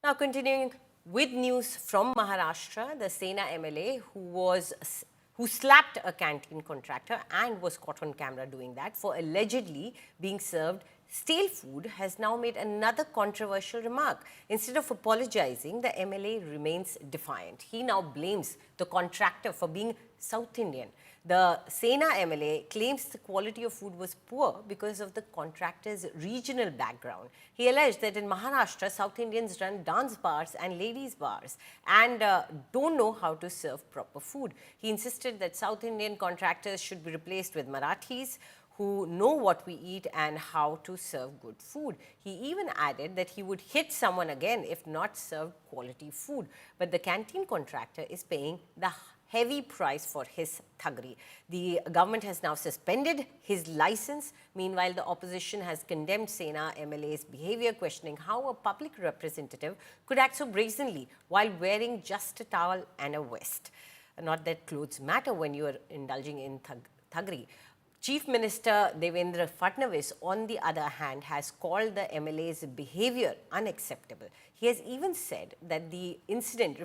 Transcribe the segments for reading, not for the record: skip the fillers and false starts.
Now, continuing with news from Maharashtra, the Sena MLA who slapped a canteen contractor and was caught on camera doing that for allegedly being served stale food has now made another controversial remark. Instead of apologizing, the MLA remains defiant. He now blames the contractor for being South Indian. The Sena MLA claims the quality of food was poor because of the contractor's regional background. He alleged that in Maharashtra, South Indians run dance bars and ladies bars and don't know how to serve proper food. He insisted that South Indian contractors should be replaced with Marathis who know what we eat and how to serve good food. He even added that he would hit someone again if not served quality food. But the canteen contractor is paying the heavy price for his thuggery. The government has now suspended his license. Meanwhile, the opposition has condemned Sena MLA's behavior, questioning how a public representative could act so brazenly while wearing just a towel and a vest. Not that clothes matter when you are indulging in thuggery. Chief Minister Devendra Fadnavis, on the other hand, has called the MLA's behavior unacceptable. He has even said that the incident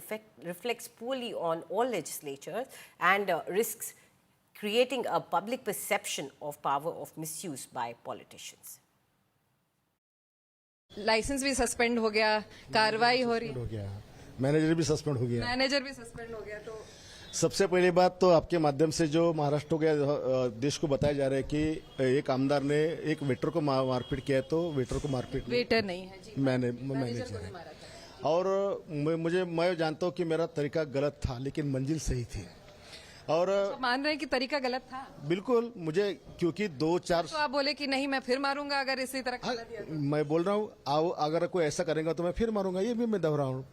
reflects poorly on all legislatures and risks creating a public perception of power of misuse by politicians. Licence भी suspend हो गया, कार्रवाई हो रही हो गया, manager भी suspend हो गया। तो सबसे पहली बात तो आपके माध्यम से जो महाराष्ट्र के देश को बताया जा रहा है कि एक आमदार ने एक वेटर को मारपीट किया है, तो वेटर को मारपीट वेटर नहीं है जी, मैनेजर है। और मैं जानता हूँ कि मेरा तरीका गलत था, लेकिन मंजिल सही थी। और तो मान रहे हैं कि तरीका गलत था? बिल्कुल, मुझे क्योंकि 2-4 तो आप बोले कि नहीं मैं फिर मारूंगा अगर इसी तरह मैं बोल रहा हूँ अगर कोई ऐसा करेगा तो मैं फिर मारूंगा, ये भी मैं दोहरा हूँ।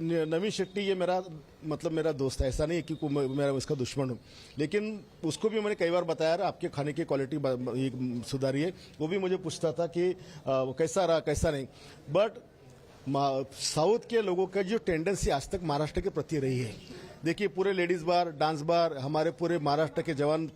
नवीन शेट्टी ये मेरा दोस्त है, ऐसा नहीं है कि मैं उसका दुश्मन हूँ, लेकिन उसको भी मैंने कई बार बताया आपके खाने की क्वालिटी सुधारिए। वो भी मुझे पूछता था कि कैसा रहा कैसा नहीं। बट साउथ के लोगों का जो टेंडेंसी आज तक महाराष्ट्र के प्रति रही है, देखिए पूरे लेडीज बार, डांस बार, हमारे पूरे महाराष्ट्र के जवान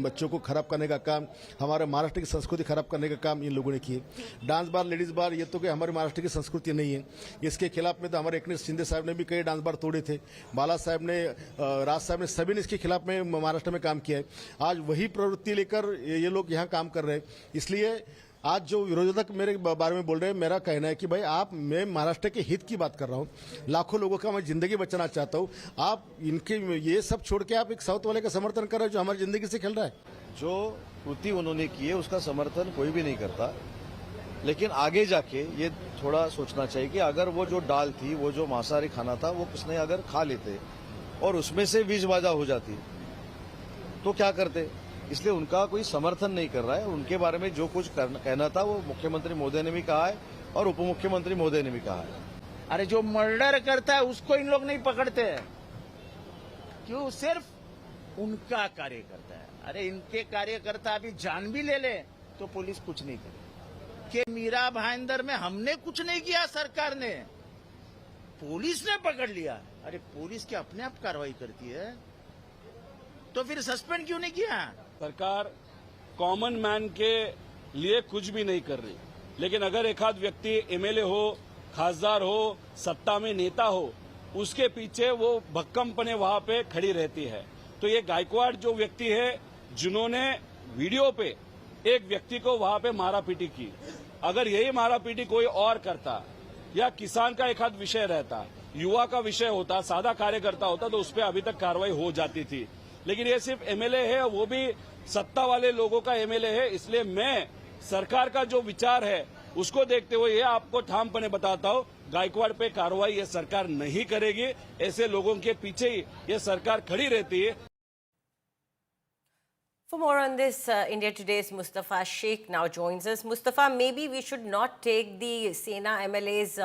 बच्चों को खराब करने का काम, हमारे महाराष्ट्र की संस्कृति खराब करने का काम इन लोगों ने किए। डांस बार, लेडीज बार, ये तो कि हमारे महाराष्ट्र की संस्कृति नहीं है। इसके खिलाफ में तो हमारे एकनाथ शिंदे साहब ने भी कई डांस बार तोड़े थे, बाला साहब ने, राज साहब ने, सभी ने इसके खिलाफ में महाराष्ट्र में काम किया है। आज वही प्रवृत्ति लेकर ये लोग यहाँ काम कर रहे हैं। इसलिए आज जो विरोधक मेरे बारे में बोल रहे हैं, मेरा कहना है कि भाई मैं महाराष्ट्र के हित की बात कर रहा हूँ, लाखों लोगों का मैं जिंदगी बचाना चाहता हूँ। आप इनके ये सब छोड़ के आप एक साउथ वाले का समर्थन कर रहे हैं जो हमारी जिंदगी से खेल रहा है। जो कृति उन्होंने की है उसका समर्थन कोई भी नहीं करता, लेकिन आगे जाके ये थोड़ा सोचना चाहिए कि अगर वो जो दाल थी, वो जो मांसाहारी खाना था, वो किसने अगर खा लेते और उसमें से विषबाधा हो जाती तो क्या करते। इसलिए उनका कोई समर्थन नहीं कर रहा है। उनके बारे में जो कुछ कहना था वो मुख्यमंत्री महोदय ने भी कहा है और उप मुख्यमंत्री महोदय ने भी कहा है। अरे जो मर्डर करता है उसको इन लोग नहीं पकड़ते हैं, क्यों? सिर्फ उनका कार्यकर्ता है। अरे इनके कार्यकर्ता अभी जान भी ले ले तो पुलिस कुछ नहीं करे। कि मीरा भाईंदर में हमने कुछ नहीं किया, सरकार ने, पुलिस ने पकड़ लिया। अरे पुलिस क्या अपने आप कार्रवाई करती है, तो फिर सस्पेंड क्यों नहीं किया? सरकार कॉमन मैन के लिए कुछ भी नहीं कर रही, लेकिन अगर एक आध व्यक्ति एमएलए हो, खासदार हो, सत्ता में नेता हो, उसके पीछे वो भक्कमपने वहां पे खड़ी रहती है। तो ये गायकवाड़ जो व्यक्ति है जिन्होंने वीडियो पे एक व्यक्ति को वहां पे मारापीटी की, अगर यही मारापीटी कोई और करता या किसान का एक आध विषय रहता, युवा का विषय होता, सादा कार्यकर्ता होता, तो उस पर अभी तक कार्रवाई हो जाती थी। लेकिन ये सिर्फ एमएलए है, वो भी सत्ता वाले लोगों का एमएलए है। इसलिए मैं सरकार का जो विचार है उसको देखते हुए ये आपको ठामपने बताता हूँ, गायकवाड़ पे कार्रवाई ये सरकार नहीं करेगी। ऐसे लोगों के पीछे ही ये सरकार खड़ी रहती है। For more on this, India Today's Mustafa Sheikh now joins us. Mustafa, maybe we should not take the Sena MLA's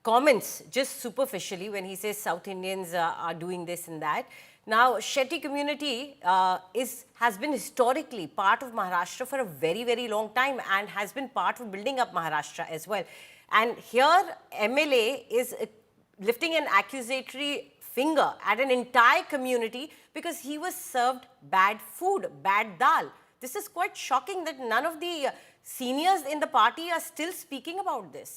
comments just superficially when he says South Indians are doing this and that. Now, Shetty community has been historically part of Maharashtra for a very, very long time and has been part of building up Maharashtra as well. And here, MLA is lifting an accusatory finger at an entire community because he was served bad food, bad dal. This is quite shocking that none of the seniors in the party are still speaking about this.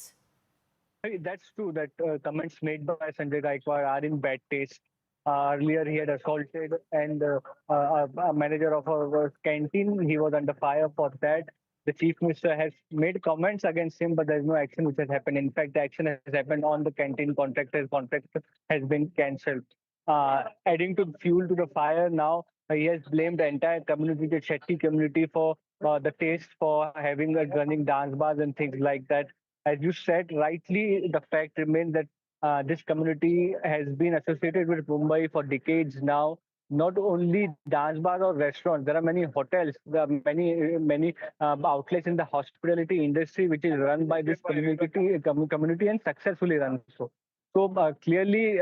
That's true that comments made by Sanjay Gaikwad are in bad taste. Earlier, he had assaulted and a manager of a canteen. He was under fire for that. The chief minister has made comments against him, but there's no action which has happened. In fact, the action has happened on the canteen contractor. His contract has been cancelled. Adding to fuel to the fire now, he has blamed the entire community, the Shetty community, for the taste for having running dance bars and things like that. As you said rightly, the fact remains that this community has been associated with Mumbai for decades now. Not only dance bars or restaurants, there are many hotels, there are many outlets in the hospitality industry which is run by this community and successfully run so. So clearly,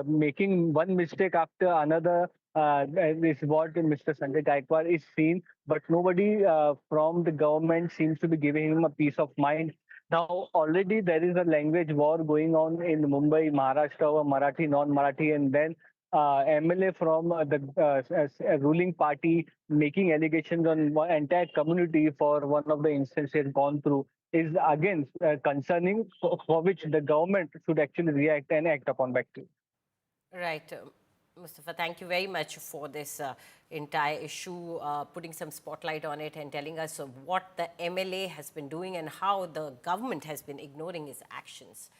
making one mistake after another is what Mr. Sanjay Gaikwad is seen, but nobody from the government seems to be giving him a peace of mind. Now, already there is a language war going on in Mumbai, Maharashtra, over Marathi, non-Marathi, and then MLA from the ruling party making allegations on one entire community for one of the instances gone through is again concerning for which the government should actually react and act upon back to. Right. Mustafa, thank you very much for this entire issue, putting some spotlight on it and telling us what the MLA has been doing and how the government has been ignoring his actions.